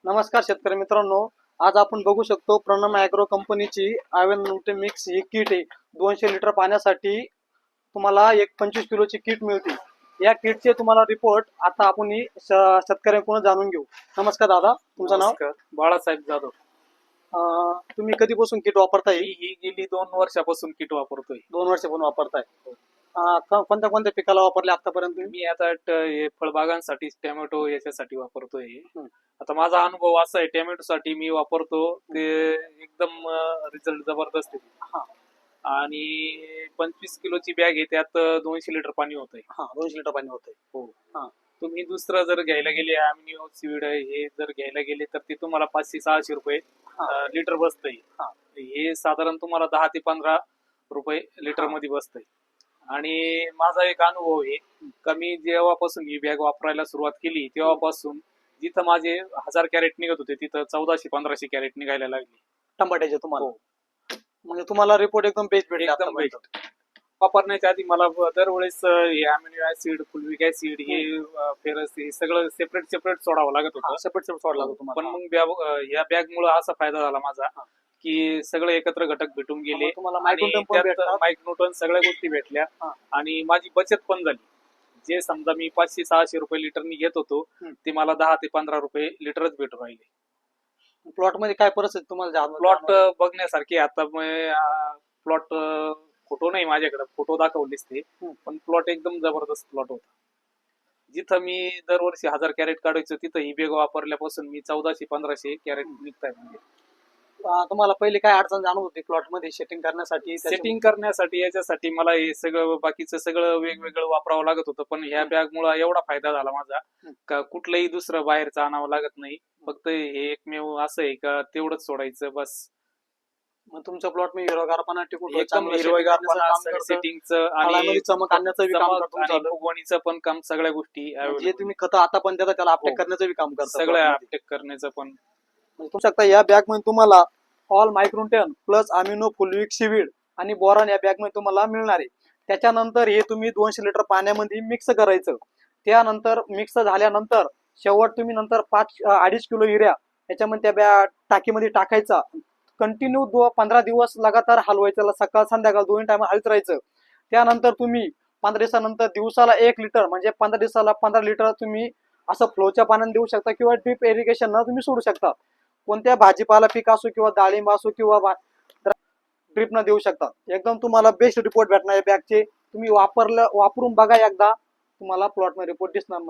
नमस्कार शेतकरी मित्रांनो, आज आपण बघू शकतो प्रणम ॲग्रो कंपनीची आयवन मिक्स ही किट आहे। 200 लिटर पाण्यासाठी तुम्हाला एक 25 किलोची किट मिळते। या किटचे तुम्हाला रिपोर्ट आता आपण शेतकऱ्यांकडून जाणून घेऊ। नमस्कार दादा, तुमचं नाव? बाळासाहेब जाधव। तुम्ही कधीपासून किट वापरताय? ही गेली 2 वर्षापासून किट वापरतोय। 2 वर्षापासून वापरताय? कोणत्या कोणत्या पिकाला वापरले आतापर्यंत? मी आता हे फळबागांसाठी टोमॅटो याच्यासाठी वापरतोय। आता माझा अनुभव असा आहे, टोमॅटो साठी मी वापरतो ते एकदम रिझल्ट जबरदस्त आहे। आणि 25 किलोची बॅग आहे, त्यात 200 लिटर पाणी होतंय। 200 लिटर पाणी होतंय। हो। तुम्ही दुसरं जर घ्यायला गेले अमिनो सीड हे जर घ्यायला गेले तर ते तुम्हाला 500-600 रुपये लिटर बसतंय। हे साधारण तुम्हाला 10 ते 15 रुपये लिटर मध्ये बसतंय। आणि माझा एक अनुभव आहे का मी जेव्हापासून ही बॅग वापरायला सुरुवात केली तेव्हापासून जिथं माझे 1000 कॅरेट निघत होते तिथं 1400-1500 कॅरेट निघायला लागले टमाट्याचे तुम्हाला। म्हणजे तुम्हाला रिपोर्ट एकदम बेस्ट भेटले? एकदम बेस्ट। वापरण्याच्या आधी मला दरवेळेस हे अमिनो ऍसिड, फुल्विक ऍसिड, हे फेरस, हे सगळं सेपरेट सोडावं लागत होतं। सेपरेट सोडला होता पण मग या बॅग मुळे असा फायदा झाला माझा की सगळे एकत्र घटक भेटून गेले, मायक्रोन्यूटन सगळ्या गोष्टी भेटल्या आणि माझी बचत पण झाली। जे समजा मी 500-600 रुपये लिटरनी घेत होतो ते मला 10 ते 15 रुपये लिटरच भेटून राहिले। प्लॉट मध्ये काय परिस्थिती तुम्हाला? प्लॉट बघण्यासारखी आता प्लॉट फोटो नाही माझ्याकडे, फोटो दाखवलेच ते, पण प्लॉट एकदम जबरदस्त प्लॉट होता। जिथं मी दरवर्षी 1000 कॅरेट काढायचो तिथं ही बॅग वापरल्यापासून मी 1400-1500 कॅरेट निघताय। म्हणजे तुम्हाला पहिले काय अडचण जाणवत होती प्लॉट मध्ये सेटिंग करण्यासाठी? सेटिंग करण्यासाठी याच्यासाठी मला हे सगळं बाकीचं सगळं वेगवेगळं वापरावं लागत होतं, पण ह्या बॅग मुळे एवढा फायदा झाला माझा का कुठलंही दुसरं बाहेरचं आणावं लागत नाही। फक्त हे एकमेव असं आहे का तेवढंच सोडायचं बस। मग तुमचा प्लॉट मी हिरवागारपणा टिकून एकदम हिरवागारपणा, सेटिंगचं आणि चमक आणण्याचं काम करतो, फुगवणीचं पण काम, सगळ्या गोष्टी जे तुम्ही खत आता पण देता त्याला अपटेक करण्याचं काम करता, सगळं अपटेक करण्याचं पण। तुम्ही शकता या बॅग मध्ये तुम्हाला all मायक्रोन्यूटन plus amino, fulvic, seaweed आणि बोरॉन या बॅग मध्ये तुम्हाला मिळणार आहे। त्याच्यानंतर हे तुम्ही 200 लिटर पाण्यामध्ये मिक्स करायचं। त्यानंतर मिक्स झाल्यानंतर शेवट तुम्ही नंतर 2.5 किलो युरिया याच्यामध्ये त्या टाकीमध्ये टाकायचा। कंटिन्यू 15 दिवस लगातार हलवायचं, सकाळ संध्याकाळ दोन्ही टाइम हलत राहायचं। त्यानंतर तुम्ही 15 दिवसानंतर दिवसाला 1 लिटर म्हणजे 15 दिवसाला 15 लिटर तुम्ही असं फ्लोच्या पाण्याने देऊ शकता किंवा ड्रिप इरिगेशन न तुम्ही सोडू शकता। कोणत्या भाजीपाला पीक असो किंवा डाळिंब असो किंवा ड्रिप न देऊ शकता। एकदम तुम्हाला बेस्ट रिपोर्ट भेटणार आहे बॅगचे। तुम्ही वापरून बघा एकदा, तुम्हाला प्लॉट मध्ये रिपोर्ट दिसणार।